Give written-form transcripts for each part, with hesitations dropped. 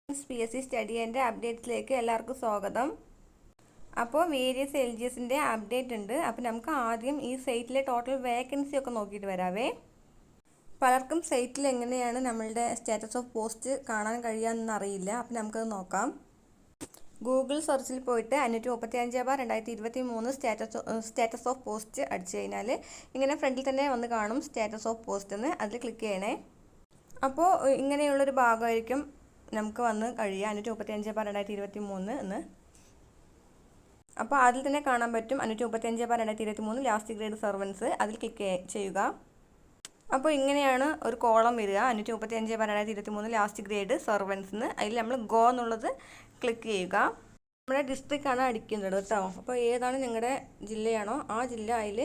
PSC study and അപ്ഡേറ്റ്സിലേക്ക് എല്ലാവർക്കും സ്വാഗതം. അപ്പോൾ വേരിയസ് LGSന്റെ അപ്ഡേറ്റ് ഉണ്ട്. അപ്പോൾ നമുക്ക് ആദ്യം ഈ സൈറ്റിലെ ടോട്ടൽ വേക്കൻസി ഒക്കെ നോക്കിയിട്ട് വരാവേ. പലർക്കും സൈറ്റിൽ എങ്ങനെയാണ് നമ്മളുടെ സ്റ്റാറ്റസ് ഓഫ് പോസ്റ്റ് കാണാൻ കഴിയാമെന്ന് അറിയില്ല. അപ്പോൾ നമുക്കത് നോക്കാം. ഗൂഗിൾ സെർച്ചിൽ പോയിട്ട് 535/2023 സ്റ്റാറ്റസ് ഓഫ് പോസ്റ്റ് അടിച്ചു കഴിഞ്ഞാൽ ഇങ്ങനെ ഫ്രണ്ടിൽ തന്നെ വന്ന് കാണും സ്റ്റാറ്റസ് ഓഫ് പോസ്റ്റ് എന്ന്. അതിൽ ക്ലിക്ക് ചെയ്യണേ. അപ്പോൾ ഇങ്ങനെയുള്ളൊരു ഭാഗമായിരിക്കും നമുക്ക് വന്ന് കഴിയുക 535/2023 എന്ന്. അപ്പോൾ അതിൽ തന്നെ കാണാൻ പറ്റും 535/2023 ലാസ്റ്റ് ഗ്രേഡ് സർവൻസ്. അതിൽ ക്ലിക്ക് ചെയ്യുക. അപ്പോൾ ഇങ്ങനെയാണ് ഒരു കോളം വരിക 535/2023 ലാസ്റ്റ് ഗ്രേഡ് സർവൻസ് എന്ന്. അതിൽ നമ്മൾ ഗോ എന്നുള്ളത് ക്ലിക്ക് ചെയ്യുക. നമ്മുടെ ഡിസ്ട്രിക്റ്റ് ആണ് അടിക്കേണ്ടത് കേട്ടോ. അപ്പോൾ ഏതാണ് നിങ്ങളുടെ ജില്ലയാണോ ആ ജില്ല അതിൽ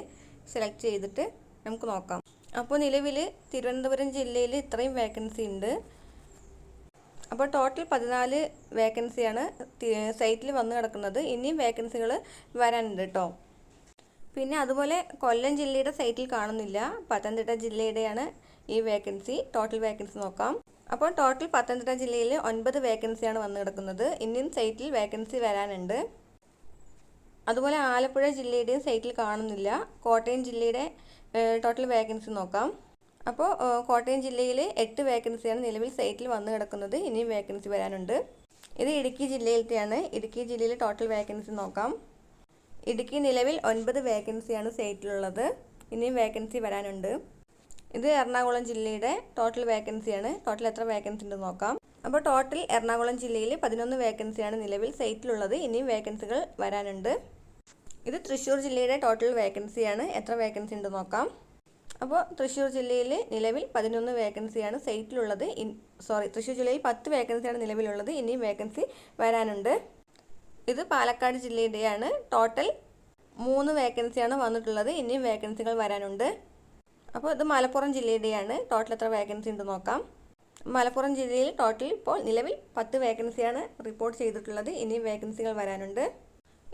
സെലക്ട് ചെയ്തിട്ട് നമുക്ക് നോക്കാം. അപ്പോൾ നിലവിൽ തിരുവനന്തപുരം ജില്ലയിൽ ഇത്രയും വേക്കൻസി ഉണ്ട്. അപ്പോൾ ടോട്ടൽ 14 വേക്കൻസിയാണ് സൈറ്റിൽ വന്ന് കിടക്കുന്നത്. ഇനിയും വേക്കൻസികൾ വരാനുണ്ട് കേട്ടോ. പിന്നെ അതുപോലെ കൊല്ലം ജില്ലയുടെ സൈറ്റിൽ കാണുന്നില്ല, പത്തനംതിട്ട ജില്ലയുടെയാണ് ഈ വേക്കൻസി. ടോട്ടൽ വേക്കൻസി നോക്കാം. അപ്പോൾ ടോട്ടൽ പത്തനംതിട്ട ജില്ലയിൽ 9 വേക്കൻസിയാണ് വന്ന് കിടക്കുന്നത്. ഇനിയും സൈറ്റിൽ വേക്കൻസി വരാനുണ്ട്. അതുപോലെ ആലപ്പുഴ ജില്ലയുടെയും സൈറ്റിൽ കാണുന്നില്ല. കോട്ടയം ജില്ലയുടെ ടോട്ടൽ വേക്കൻസി നോക്കാം. അപ്പോൾ കോട്ടയം ജില്ലയിൽ 8 വേക്കൻസിയാണ് നിലവിൽ സൈറ്റിൽ വന്ന് കിടക്കുന്നത്. ഇനിയും വേക്കൻസി വരാനുണ്ട്. ഇത് ഇടുക്കി ജില്ലയിലത്തെയാണ്. ഇടുക്കി ജില്ലയിൽ ടോട്ടൽ വേക്കൻസി നോക്കാം. ഇടുക്കി നിലവിൽ 9 വേക്കൻസിയാണ് സൈറ്റിലുള്ളത്. ഇനിയും വേക്കൻസി വരാനുണ്ട്. ഇത് എറണാകുളം ജില്ലയുടെ ടോട്ടൽ വേക്കൻസിയാണ്. ടോട്ടൽ എത്ര വേക്കൻസി ഉണ്ട് നോക്കാം. അപ്പോൾ ടോട്ടൽ എറണാകുളം ജില്ലയിൽ 11 വേക്കൻസിയാണ് നിലവിൽ സൈറ്റിലുള്ളത്. ഇനിയും വേക്കൻസികൾ വരാനുണ്ട്. ഇത് തൃശ്ശൂർ ജില്ലയുടെ ടോട്ടൽ വേക്കൻസിയാണ്. എത്ര വേക്കൻസി ഉണ്ട് നോക്കാം. അപ്പോൾ തൃശ്ശൂർ ജില്ലയിൽ നിലവിൽ 11 വേക്കൻസിയാണ് സൈറ്റിലുള്ളത്. തൃശ്ശൂർ ജില്ലയിൽ 10 വേക്കൻസിയാണ് നിലവിലുള്ളത്. ഇനിയും വേക്കൻസി വരാനുണ്ട്. ഇത് പാലക്കാട് ജില്ലയുടെയാണ്. ടോട്ടൽ 3 വേക്കൻസിയാണ് വന്നിട്ടുള്ളത്. ഇനിയും വേക്കൻസികൾ വരാനുണ്ട്. അപ്പോൾ ഇത് മലപ്പുറം ജില്ലയുടെയാണ്. ടോട്ടൽ എത്ര വേക്കൻസി ഉണ്ട് നോക്കാം. മലപ്പുറം ജില്ലയിൽ ടോട്ടൽ ഇപ്പോൾ നിലവിൽ 10 വേക്കൻസിയാണ് റിപ്പോർട്ട് ചെയ്തിട്ടുള്ളത്. ഇനിയും വേക്കൻസികൾ വരാനുണ്ട്.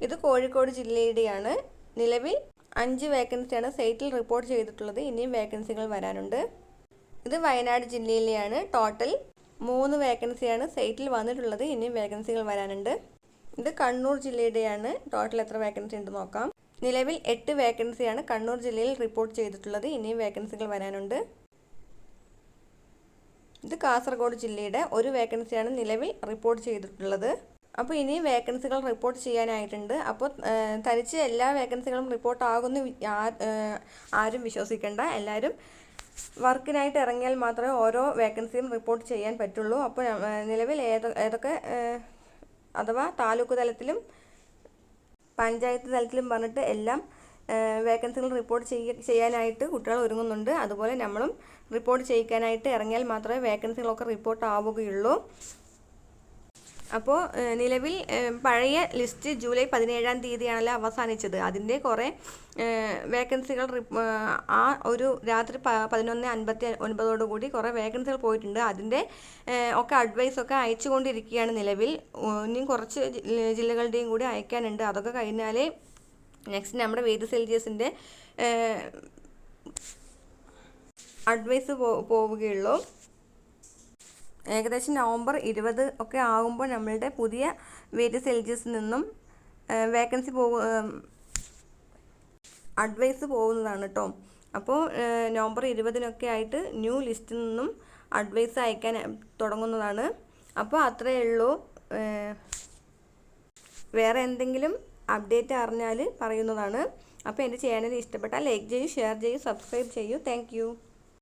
ഇത് കോഴിക്കോട് ജില്ലയുടെയാണ്. നിലവിൽ 5 വേക്കൻസിയാണ് സൈറ്റിൽ റിപ്പോർട്ട് ചെയ്തിട്ടുള്ളത്. ഇനിയും വേക്കൻസികൾ വരാനുണ്ട്. ഇത് വയനാട് ജില്ലയിലെയാണ്. ടോട്ടൽ 3 വേക്കൻസിയാണ് സൈറ്റിൽ വന്നിട്ടുള്ളത്. ഇനിയും വേക്കൻസികൾ വരാനുണ്ട്. ഇത് കണ്ണൂർ ജില്ലയുടെയാണ്. ടോട്ടൽ എത്ര വേക്കൻസി ഉണ്ട് നോക്കാം. നിലവിൽ 8 വേക്കൻസിയാണ് കണ്ണൂർ ജില്ലയിൽ റിപ്പോർട്ട് ചെയ്തിട്ടുള്ളത്. ഇനിയും വേക്കൻസികൾ വരാനുണ്ട്. ഇത് കാസർഗോഡ് ജില്ലയുടെ 1 വേക്കൻസിയാണ് നിലവിൽ റിപ്പോർട്ട് ചെയ്തിട്ടുള്ളത്. അപ്പോൾ ഇനിയും വേക്കൻസികൾ റിപ്പോർട്ട് ചെയ്യാനായിട്ടുണ്ട്. അപ്പോൾ തനിച്ച് എല്ലാ വേക്കൻസികളും റിപ്പോർട്ട് ആകുമെന്ന് ആരും വിശ്വസിക്കേണ്ട. എല്ലാവരും വർക്കിനായിട്ട് ഇറങ്ങിയാൽ മാത്രമേ ഓരോ വേക്കൻസിയും റിപ്പോർട്ട് ചെയ്യാൻ പറ്റുള്ളൂ. അപ്പോൾ നിലവിൽ ഏതൊക്കെ അഥവാ താലൂക്ക് തലത്തിലും പഞ്ചായത്ത് തലത്തിലും പറഞ്ഞിട്ട് എല്ലാം വേക്കൻസികൾ റിപ്പോർട്ട് ചെയ്യാനായിട്ട് കുട്ടികൾ ഒരുങ്ങുന്നുണ്ട്. അതുപോലെ നമ്മളും റിപ്പോർട്ട് ചെയ്യിക്കാനായിട്ട് ഇറങ്ങിയാൽ മാത്രമേ വേക്കൻസികളൊക്കെ റിപ്പോർട്ട് ആവുകയുള്ളൂ. അപ്പോൾ നിലവിൽ പഴയ ലിസ്റ്റ് ജൂലൈ 17-ാം തീയതിയാണല്ലോ അവസാനിച്ചത്. അതിൻ്റെ കുറേ വേക്കൻസികൾ ആ ഒരു രാത്രി 11:59 കുറേ വേക്കൻസികൾ പോയിട്ടുണ്ട്. അതിൻ്റെ ഒക്കെ അഡ്വൈസൊക്കെ അയച്ചുകൊണ്ടിരിക്കുകയാണ് നിലവിൽ. ഇനിയും കുറച്ച് ജില്ലകളുടെയും കൂടി അയക്കാനുണ്ട്. അതൊക്കെ കഴിഞ്ഞാലേ നെക്സ്റ്റ് നമ്മുടെ വേരിയസ് LGSന്റെ അഡ്വൈസ് പോവുകയുള്ളൂ. ഏകദേശം നവംബർ 20 ഒക്കെ ആകുമ്പോൾ നമ്മളുടെ പുതിയ വേരിയസ് LGSൽ നിന്നും വേക്കൻസി അഡ്വൈസ് പോകുന്നതാണ് കേട്ടോ. അപ്പോൾ നവംബർ 20-നൊക്കെ ആയിട്ട് ന്യൂ ലിസ്റ്റിൽ നിന്നും അഡ്വൈസ് അയക്കാൻ തുടങ്ങുന്നതാണ്. അപ്പോൾ അത്രയേ ഉള്ളൂ. വേറെ എന്തെങ്കിലും അപ്ഡേറ്റ് അറിഞ്ഞാൽ പറയുന്നതാണ്. അപ്പോൾ എൻ്റെ ചാനൽ ഇഷ്ടപ്പെട്ടാൽ ലൈക്ക് ചെയ്യൂ, ഷെയർ ചെയ്യൂ, സബ്സ്ക്രൈബ് ചെയ്യൂ. താങ്ക്